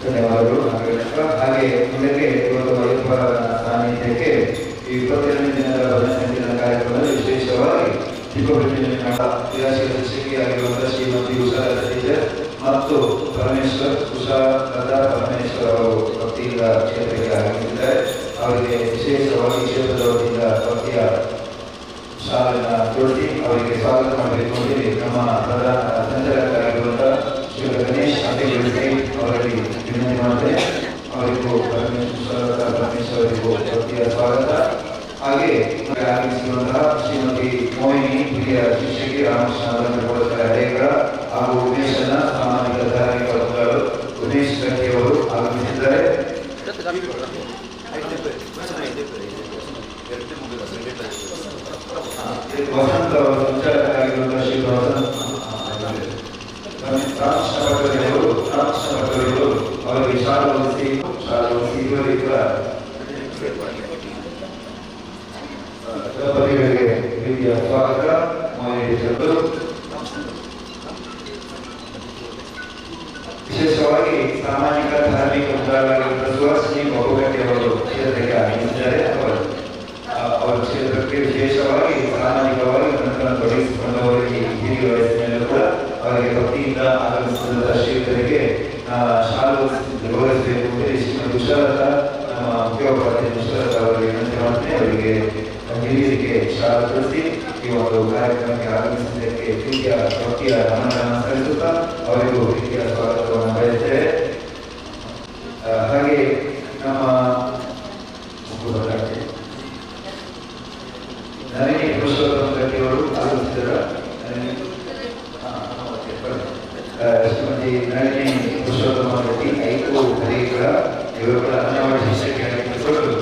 ಧನ್ಯವಾದಗಳು. ಹಾಗೆ ಮುಂದಕ್ಕೆ ಇವತ್ತು ಅಯ್ಯಪ್ಪರ ಸಾನ್ನಿಧ್ಯಕ್ಕೆ ಈ 22ನೇ ದಿನದ ಭಜನೆ ದಿನ ಕಾರ್ಯಕ್ರಮದಲ್ಲಿ ವಿಶೇಷವಾಗಿ ದೀಪಪ್ರಜ್ವಲನೆ ಕ್ರಿಯಾಶೀಲ ಶಿಕ್ಷಕಿಯಾಗಿರುವಂತಹ ಶ್ರೀಮತಿ ಉಷಾ ಟೀಚರ್ ಮತ್ತು ಉಷಾ ಪರಮೇಶ್ವರ್ ಅವರು ಭಕ್ತಿಯಿಂದ ಕ್ಷೇತ್ರಕ್ಕೆ ಆಗಮಿಸಿದ್ದಾರೆ. ಅವರಿಗೆ ವಿಶೇಷವಾಗಿ ಕ್ಷೇತ್ರದ ವತಿಯಿಂದ ಭಕ್ತಿಯ ಶಾಲೆನ ಜೋಡಿಸಿ ಅವರಿಗೆ ಸ್ವಾಗತ ಮಾಡಬೇಕು ಅಂತೇಳಿ ನಮ್ಮ ಪ್ರಧಾನ ಸಂಚಾಲಕರಾಗಿರುವಂತಹ ಶ್ರೀ ಗಣೇಶ್ ಅಂತೆಗಳಿಸಿ ಅವರಲ್ಲಿ ವಿನಂತಿ ಮಾಡುತ್ತೇನೆ. ಅವರಿಗೂ ಪರಮೇಶ್ವರಿಗೂ ಭಕ್ತಿಯ ಸ್ವಾಗತ. ಹಾಗೆ ಆಗಮಿಸಿರುವಂತಹ ಶ್ರೀಮತಿ ಮೋಹಿನಿ ಹಿರಿಯ ಶಿಕ್ಷಕಿ ರಾಮಕೃಷ್ಣ ಅಡೇಕರ ಹಾಗೂ ಉಮೇಶನ ಸಾಮಾಜಿಕ ಧಾರ್ಮಿಕ ಬಂಧುಗಳು ಉಮೇಶ್ ಗಟ್ಟಿ ಅವರು ಆಗಮಿಸಿದ್ದಾರೆ. ವಸಂತ ಅವರು ಸಂಚಾಲಕರಾಗಿರುವಂತಹ ಶ್ರೀ ರಾಮಕೃಷ್ಣ ಅವರಿಗೆ ಶಾಲೆ ದಂಪತಿಗಳಿಗೆ ಪ್ರೀತಿಯ ಸ್ವಾಗತ. ವಿಶೇಷವಾಗಿ ಸಾಮಾಜಿಕ ಧಾರ್ಮಿಕ ಮುಂದಾಳಾಗಿರುವ ಸುಹಾಸಿನಿ ಬಹುಗಟ್ಟಿ ಅವರು ಕ್ಷೇತ್ರಕ್ಕೆ ಆಗಮಿಸಿದ್ದಾರೆ. ಅವರ ಕ್ಷೇತ್ರಕ್ಕೆ ವಿಶೇಷವಾಗಿ ಸಾಮಾಜಿಕವಾಗಿ ತನ್ನನ್ನು ತೊಡಗಿಸಿಕೊಂಡವರಿಗೆ ಹಿರಿಯ ವಯಸ್ಸಿನಲ್ಲೂ ಕೂಡ ಅವರಿಗೆ ಭಕ್ತಿಯಿಂದ ಆಗಮಿಸಿದ ಶ್ರೀಗಳಿಗೆ ಶಾಲು ಗೌರವಿಸಬೇಕು ಅಂತೇಳಿ ಶ್ರೀಮತಿ ಉಷಾಲತಾ ನಮ್ಮ ಮುಖ್ಯೋಪಾಧ್ಯಾಯ ಉಷಾಲತಾ ಅವರಿಗೆ ವಿನಂತಿ ಮಾಡ್ತೇನೆ. ಅವರಿಗೆ ಹಿರಿಯರಿಗೆ ಶಾಲೆ ತಿಳಿಸಿ ಈ ಒಂದು ಕಾರ್ಯಕ್ರಮಕ್ಕೆ ಆಗಮಿಸಿದ್ದಕ್ಕೆ ಪ್ರೀತಿಯ ಭಕ್ತಿಯ ನಮನಗಳನ್ನು ಸಲ್ಲಿಸುತ್ತಾ ಅವರಿಗೂ ಪ್ರೀತಿಯ ಸ್ವಾಗತವನ್ನು ಬಯಸುತ್ತೇವೆ. ಹಾಗೆ ನಮ್ಮ ನಳಿನಿ ಪುರುಷೋತ್ತಮ ಗಟ್ಟಿಯವರು ಆಗಮಿಸಿದರು. ಶ್ರೀಮತಿ ನಳಿನಿ ಪುರುಷೋತ್ತಮ ಗಟ್ಟಿ 5 ಹರಿಗಳ ಇವರುಗಳ ಅಂಗನವಾಡಿ ಶಿಕ್ಷಕಿಯಾಗಿದ್ದರು.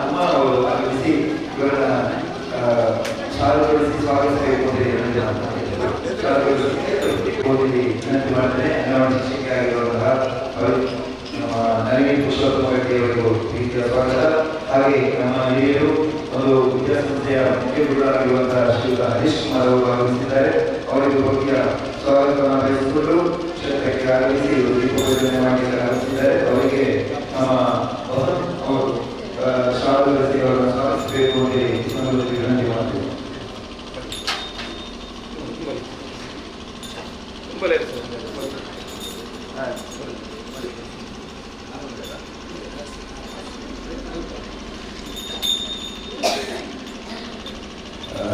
ಉಮಾ ಅವರು ಆಗಮಿಸಿ ಇವರನ್ನ ಶಾಲೆ ತೊಡಿಸಿ ಸ್ವಾಗತಿಸಬೇಕು ಅಂತ ವಿನಂತಿ ಮಾಡ್ತೇನೆ. ಅಂಗನವಾಡಿ ಶಿಕ್ಷಕಿಯಾಗಿರುವಂತಹ ನಮ್ಮ ನಳಿನಿ ಪುರುಷೋತ್ತಮ ಗಟ್ಟಿ ಅವರಿಗೂ ಪ್ರೀತಿಯ ಸ್ವಾಗತ. ಹಾಗೆ ನಮ್ಮ ಹಿರಿಯರು ಒಂದು ವಿದ್ಯಾಸಂಸ್ಥೆಯ ಮುಖ್ಯ ಗುರುಗಳಾಗಿರುವಂತಹ ಶ್ರೀಯುತ ಹರೀಶ್ ಕುಮಾರ್ ಅವರು ಆಗಮಿಸಿದ್ದಾರೆ. ಅವರಿಗೂ ಭಕ್ತಿಯ ಸ್ವಾಗತವನ್ನು ಬಯಸಿಕೊಂಡು ಕ್ಷೇತ್ರಕ್ಕೆ ಆಗಮಿಸಿ ದೀಪಪ್ರಜ್ವಲನೆ ಮಾಡಲಿಕ್ಕೆ ಆಗಮಿಸಿದ್ದಾರೆ. ಅವರಿಗೆ ನಮ್ಮ ಅವರು ಶಾಲೆ ಅವರನ್ನು ಸ್ವಾಗತಿಸಬೇಕು ಅಂತೇಳಿ ವಿನಂತಿ ಮಾಡ್ತೀವಿ.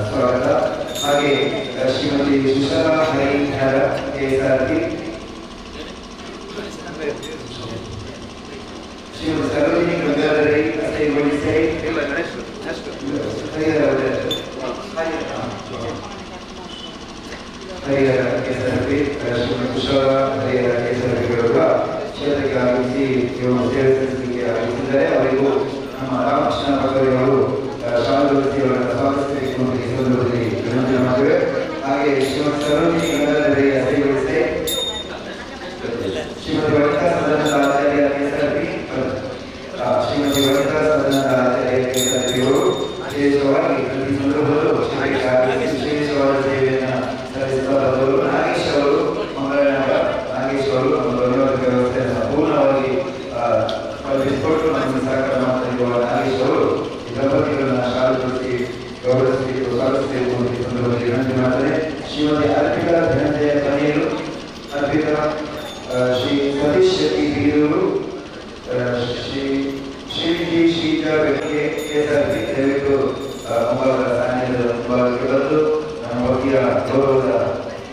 ಸ್ವಾಗತ. ಹಾಗೆ ಶ್ರೀಮತಿ ಸುಶಲಾ ಹರಿಹರ ಕೆಎಸ್ಆರ್ಪಿ, ಶ್ರೀಮತಿ ಸರೋಜಿನಿ ಗಂಗಾಧರಿ ಅಸೈಗೊಳಿಸೈ ಹರಿಹರ ಕೆಎಸ್ಆರ್ಪಿ, ಶ್ರೀಮತಿ ಕುಶಲಾ ಹರಿಹರ ಕೆಎಸ್ಆರ್ಪಿಗಳ ಕ್ಷೇತ್ರಕ್ಕೆ ಆಗಮಿಸಿ ಸೇವೆ ಸಲ್ಲಿಸಲಿಕ್ಕೆ ಆಗಮಿಸಿದ್ದಾರೆ. ಅವರಿಗೂ ನಮ್ಮ ರಾಮಕೃಷ್ಣ ಅವರು ಶಾಲೆಯವರನ್ನು ಸ್ವಾಗತಿಸಬೇಕು ಅಂತ ಈ ಸಂದರ್ಭದಲ್ಲಿ ವಿನಂತಿ ಮಾಡುತ್ತೇವೆ. ಹಾಗೆ ಶ್ರೀಮತಿ ಸರೋಜಿನಿ ಗಂಗಾಧರಿ ಅಸೈಗೊಳಿಸೈ, ಶ್ರೀಮತಿ ವನಿತಾ ಸದನದ ಆಚಾರ್ಯ ಕೆಎಸ್ಆರ್ಪಿ, ಶ್ರೀಮತಿ ವನಿತಾ ಸದನದ ಆಚಾರ್ಯ ಕೆಎಸ್ಆರ್ಪಿಯವರು ವಿಶೇಷವಾಗಿ ಪ್ರತಿ ಸಂದರ್ಭದಲ್ಲೂ ವಿಶೇಷವಾದ ಸೇವೆಯನ್ನು ಸಲ್ಲಿಸುವ ನಾಗೇಶ್ ಅವರು, ಮಂಗಳನಗರ ನಾಗೇಶ್ ಅವರು ನಮ್ಮ ಧನ್ಯವಾದ ವ್ಯವಸ್ಥೆಯನ್ನು ಸಂಪೂರ್ಣವಾಗಿ ಕಲ್ಪಿಸಿಕೊಟ್ಟು ನಮಗೆ ಸಹಕಾರ ಮಾಡ್ತಿರುವ ನಾಗೇಶ್ ಅವರು ದಂಪತಿಗಳನ್ನ ಶಾಲೆ ತೊಡಿಸಿ ಗೌರವಿಸಬೇಕು ಸ್ವಾಗತಿಸಬೇಕು ಅಂತ ಈ ಸಂದರ್ಭದಲ್ಲಿ ವಿನಂತಿ ಮಾಡ್ತಾರೆ. ಶ್ರೀಮತಿ ಅರ್ಪಿತಾ ಧನಂಜಯ ಕನೇರು, ಅರ್ಪಿತಾ, ಶ್ರೀ ಸತೀಶ್ ಶೆಟ್ಟಿ ಬೀರೂರು, ಶ್ರೀ ಶ್ರೀಜಾ ಬೆಳಗ್ಗೆ ಕೆಎಸ್ಆರ್ಪಿ ದಯವಿಟ್ಟು ಮುಂಭಾಗದ ಸಾನ್ನಿಧ್ಯದ ಮುಂಭಾಗಕ್ಕೆ ಬಂದು ನಮ್ಮ ಭಕ್ತಿಯ ಗೌರವದ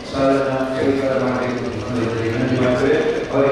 ಶಾಲೆಯನ್ನು ಸ್ವೀಕಾರ ಮಾಡಬೇಕು ಅಂತ ವಿನಂತಿ ಮಾಡ್ತೇವೆ. ಅವರಿಗೆ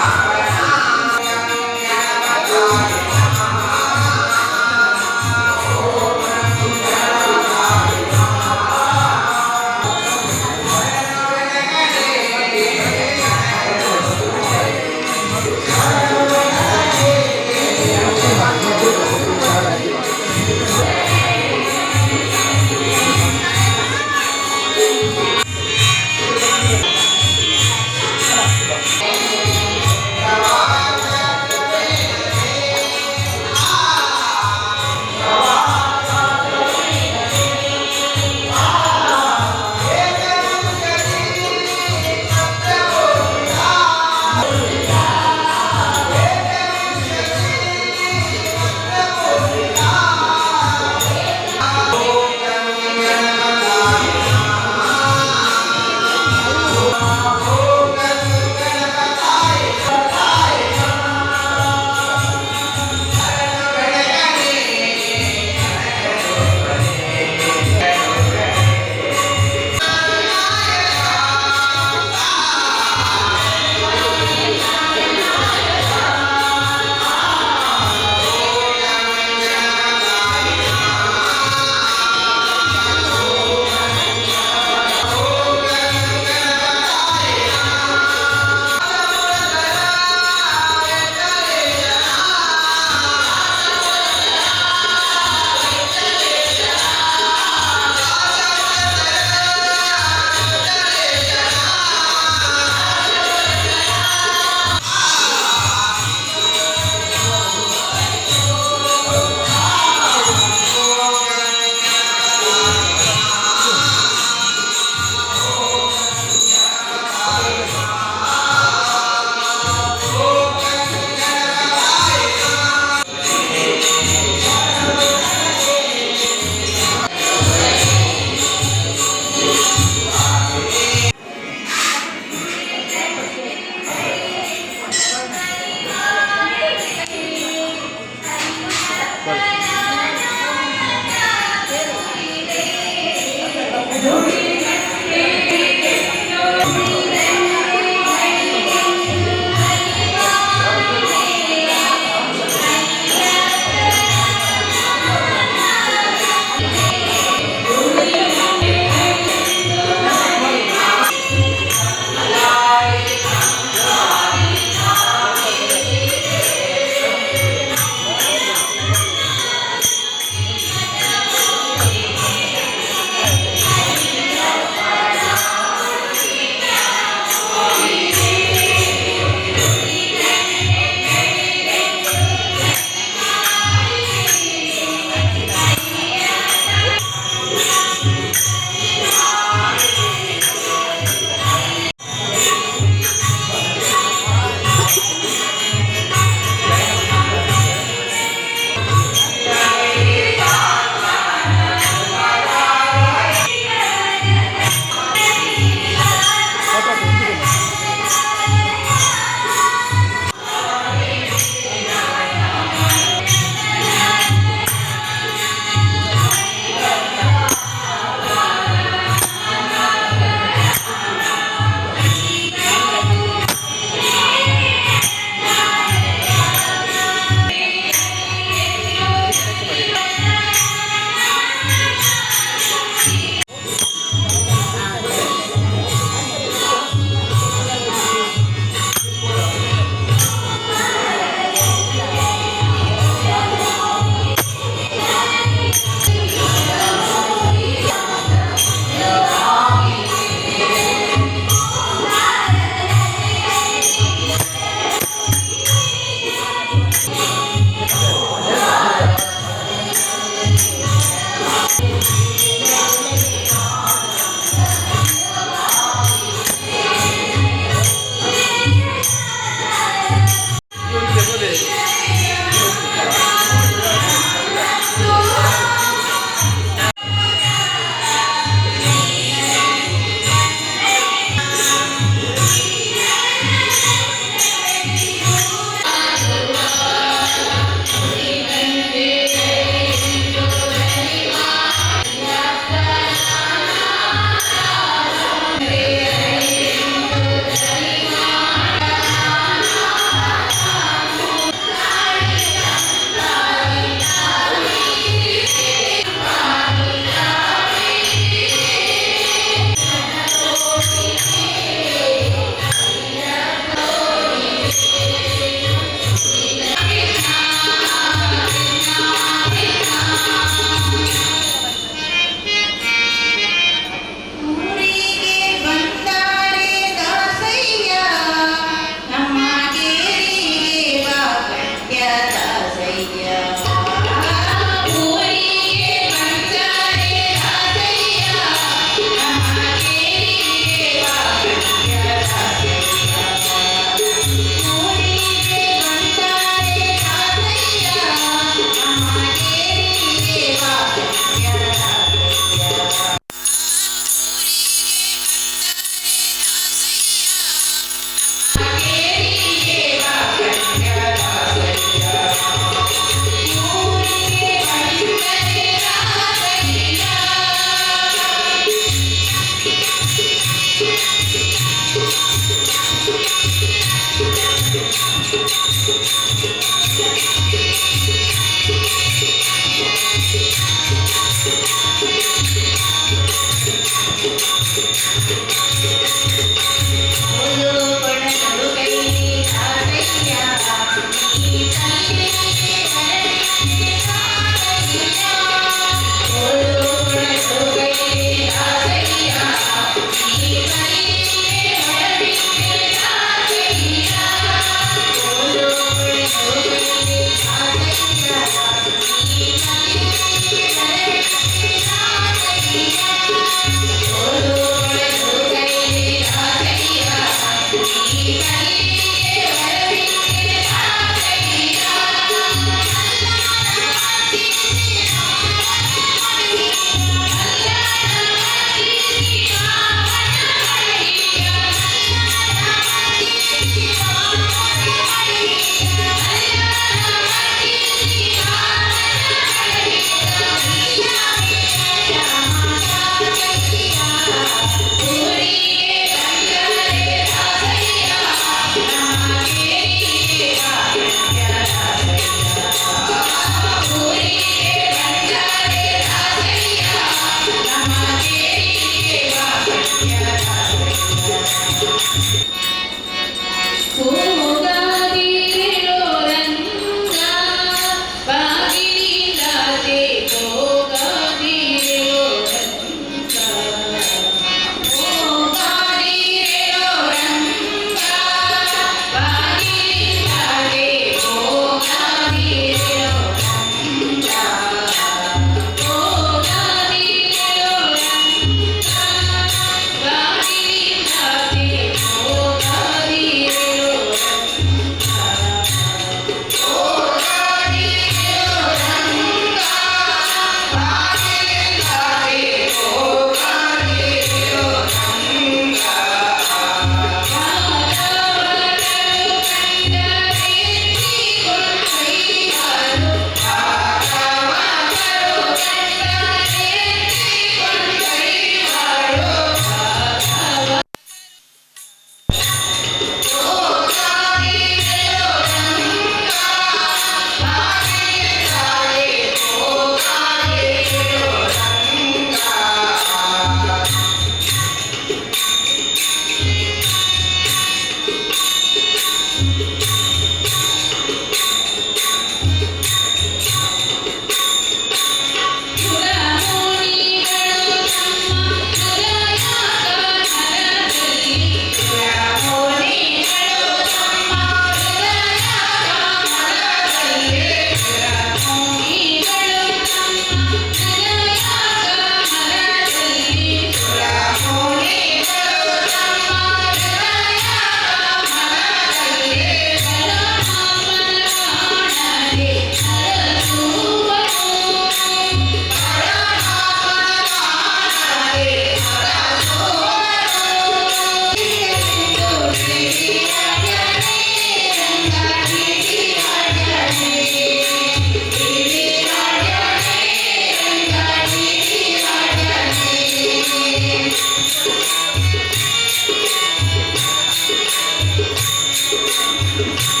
Thank you.